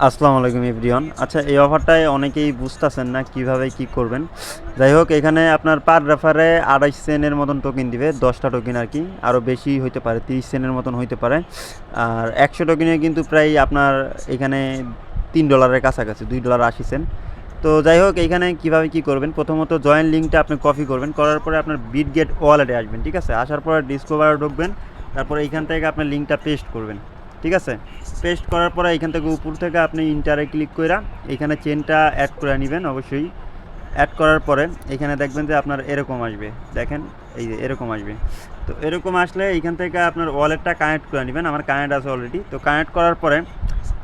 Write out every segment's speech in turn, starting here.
আসসালামু আলাইকুম এভরিওয়ান। আচ্ছা, এই অফারটায় অনেকেই বুঝতেছেন না কিভাবে কি করবেন। যাই হোক, এখানে আপনার পার রেফারে 28 সেন্টের মতন টোকেন দিবে, 10টা টোকেন আর কি। আরও বেশি হইতে পারে, 30 সেন্টের মতন হইতে পারে। আর 100 টোকেনে কিন্তু প্রায় আপনার এখানে $3 কাছাকাছি, $2.80। তো যাই হোক, এইখানে কিভাবে কি করবেন, প্রথমত জয়েন লিঙ্কটা আপনি কপি করবেন, করার পরে আপনার বিটগেট ওয়ালেটে আসবেন, ঠিক আছে। আসার পরে ডিসকভারে ঢুকবেন, তারপরে এইখান থেকে আপনার লিঙ্কটা পেস্ট করবেন, ঠিক আছে। পেস্ট করার পরে এখান থেকে উপর থেকে আপনি ইন্টারে ক্লিক করে এখানে চেনটা অ্যাড করে নেবেন অবশ্যই। অ্যাড করার পরে এখানে দেখবেন যে আপনার এরকম আসবে, দেখেন এই যে এরকম আসবে। তো এরকম আসলে এইখান থেকে আপনার ওয়ালেটটা কানেক্ট করে নেবেন। আমার কানেক্ট আছে অলরেডি। তো কানেক্ট করার পরে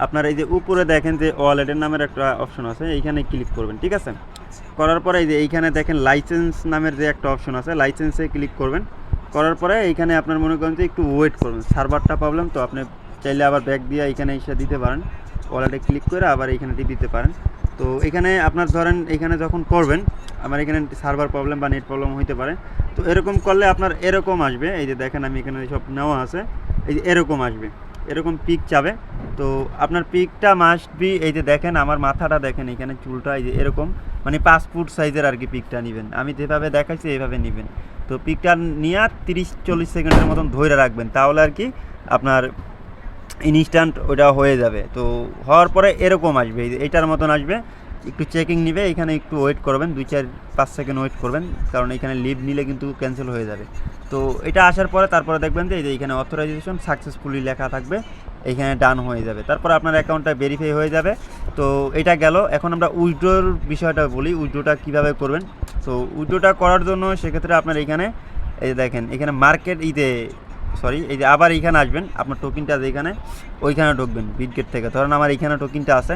আপনার এই যে উপরে দেখেন যে ওয়ালেটের নামের একটা অপশন আছে, এইখানে ক্লিক করবেন, ঠিক আছে। করার পরে এই যে এইখানে দেখেন লাইসেন্স নামের যে একটা অপশন আছে, লাইসেন্সে ক্লিক করবেন। করার পরে এইখানে আপনার মনে করেন যে একটু ওয়েট করবেন, সার্ভারটা প্রবলেম, তো আপনি চাইলে আবার ব্যাক দিয়ে এখানে এসে দিতে পারেন, ওয়ালেটে ক্লিক করে আবার এখানে দিতে পারেন। তো এখানে আপনার ধরেন এখানে যখন করবেন, আমার এখানে সার্ভার প্রবলেম বা নেট প্রবলেম হইতে পারে। তো এরকম করলে আপনার এরকম আসবে, এই যে দেখেন আমি এখানে সব নেওয়া আছে, এই যে এরকম আসবে, এরকম পিক চাবে। তো আপনার পিকটা মাস্ট বি, এই যে দেখেন আমার মাথাটা দেখেন, এখানে চুলটা এই যে এরকম, মানে 5 ফুট সাইজের আর কি পিকটা নেবেন। আমি যেভাবে দেখাইছি এইভাবে নেবেন। তো পিকটা নিয়ে 30-40 সেকেন্ডের মতন ধরে রাখবেন, তাহলে আর কি আপনার ইনস্ট্যান্ট ওটা হয়ে যাবে। তো হওয়ার পরে এরকম আসবে, এইটার মতন আসবে, একটু চেকিং নিবে, এখানে একটু ওয়েট করবেন, 2-4-5 সেকেন্ড ওয়েট করবেন, কারণ এখানে লিভ নিলে কিন্তু ক্যান্সেল হয়ে যাবে। তো এটা আসার পরে তারপরে দেখবেন যে এই যে এখানে অথরাইজেশন সাকসেসফুলি লেখা থাকবে, এইখানে ডান হয়ে যাবে, তারপর আপনার অ্যাকাউন্টটা ভেরিফাই হয়ে যাবে। তো এটা গেল। এখন আমরা উইথড্রোর বিষয়টা বলি, উইথড্রোটা কীভাবে করবেন। তো উইথড্রোটা করার জন্য সেক্ষেত্রে আপনার এখানে এই যে দেখেন এখানে মার্কেট এই যে আবার এইখানে আসবেন, আপনার টোকেনটা যেখানে ওইখানে ঢুকবেন বিটগেট থেকে। ধরেন আমার এইখানে টোকেনটা আছে,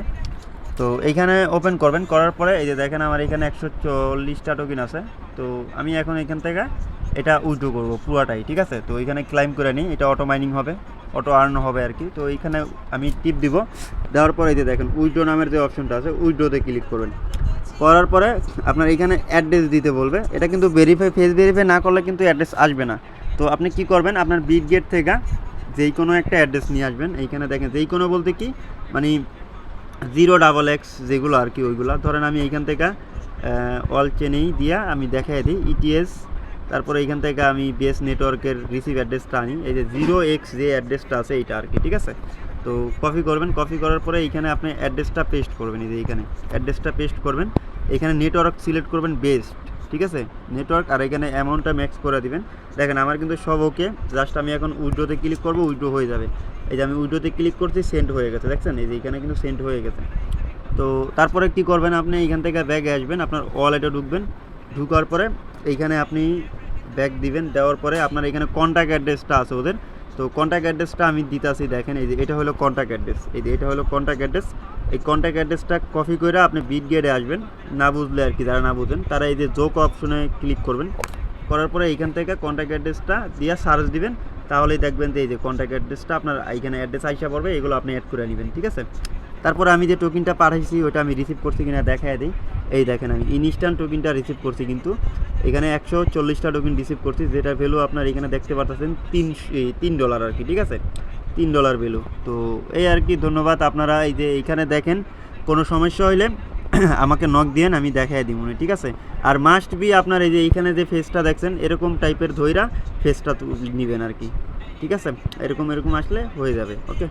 তো এইখানে ওপেন করবেন। করার পরে এই যে দেখেন আমার এখানে 140টা টোকেন আছে। তো আমি এখন এখান থেকে এটা উইথড্র করবো পুরাটাই, ঠিক আছে। তো এখানে ক্লাইম করে নিই, এটা অটো মাইনিং হবে, অটো আর্ন হবে আর কি। তো এইখানে আমি টিপ দিব, দেওয়ার পরে এই যে দেখেন উইথড্র নামের যে অপশনটা আছে, উইথড্রোতে ক্লিক করবেন। করার পরে আপনার এখানে অ্যাড্রেস দিতে বলবে। এটা কিন্তু ফেস ভেরিফাই না করলে কিন্তু অ্যাড্রেস আসবে না। তো আপনি কি করবেন, আপনার বিটগেট থেকে যেই কোনো একটা অ্যাড্রেস নিয়ে আসবেন। এইখানে দেখেন যেই কোনো বলতে কি, মানে 0XX যেগুলো আর কি, ওইগুলো ধরেন আমি এইখান থেকে অল চেনেই দিয়া আমি দেখাই দিই ইটিএস। তারপরে এইখান থেকে আমি বেস নেটওয়ার্কের রিসিভ অ্যাড্রেসটা আনি, এই যে 0x যে অ্যাড্রেসটা আছে এইটা আর কি, ঠিক আছে। তো কপি করবেন, কপি করার পরে এইখানে আপনি অ্যাড্রেসটা পেস্ট করবেন, এই যে এইখানে অ্যাড্রেসটা পেস্ট করবেন। এখানে নেটওয়ার্ক সিলেক্ট করবেন বেস্ট, ঠিক আছে, নেটওয়ার্ক, আর এখানে অ্যামাউন্টটা ম্যাক্স করে দিবেন। দেখেন আমার কিন্তু সব ওকে, জাস্ট আমি এখন উইথড্রোতে ক্লিক করবো, উইথড্রো হয়ে যাবে। এই যে আমি উইথড্রোতে ক্লিক করছি, সেন্ড হয়ে গেছে, দেখছেন এই যে এখানে কিন্তু সেন্ড হয়ে গেছে। তো তারপরে কি করবেন, আপনি এইখান থেকে ব্যাগে আসবেন, আপনার ওয়ালেটে ঢুকবেন। ঢুকার পরে এইখানে আপনি ব্যাগ দিবেন, দেওয়ার পরে আপনার এখানে কন্ট্যাক্ট অ্যাড্রেসটা আছে ওদের। তো কন্ট্যাক্ট অ্যাড্রেসটা আমি দিতেছি, দেখেন এই যে এটা হলো কন্ট্যাক্ট অ্যাড্রেস, এই যে এটা হলো কন্ট্যাক্ট অ্যাড্রেস। এই কন্ট্যাক্ট অ্যাড্রেসটা কপি করে আপনি বিটগেটে আসবেন, না বুঝলে আর কি, যারা না বুঝেন তারা এই যে যোগ অপশনে ক্লিক করবেন। করার পরে এইখান থেকে কন্ট্যাক্ট অ্যাড্রেসটা দিয়ে সার্চ দিবেন, তাহলেই দেখবেন যে এই যে কন্ট্যাক্ট অ্যাড্রেসটা আপনার এইখানে অ্যাড্রেস আইসা পড়বে, এগুলো আপনি অ্যাড করে নেবেন, ঠিক আছে। তারপরে আমি যে টোকেনটা পাঠাইছি ওটা আমি রিসিভ করছি কিনা দেখাই দিই। এই দেখেন আমি ইনস্ট্যান্ট টোকেনটা রিসিভ করছি, কিন্তু এখানে 140টা টোকেন রিসিভ করছি, যেটা ভ্যালু আপনার এখানে দেখতে পাচ্ছেন $3 আর কি, ঠিক আছে, $3 ভ্যালু। তো এই আর কি, ধন্যবাদ। আপনারা এই যে এইখানে দেখেন, কোনো সমস্যা হইলে আমাকে নক দিয়েন, আমি দেখাই দিই মনে, ঠিক আছে। আর মাস্ট বি আপনার এই যে এইখানে যে ফেসটা দেখছেন এরকম টাইপের ধইরা ফেসটা নেবেন আর কি, ঠিক আছে। এরকম এরকম আসলে হয়ে যাবে, ওকে।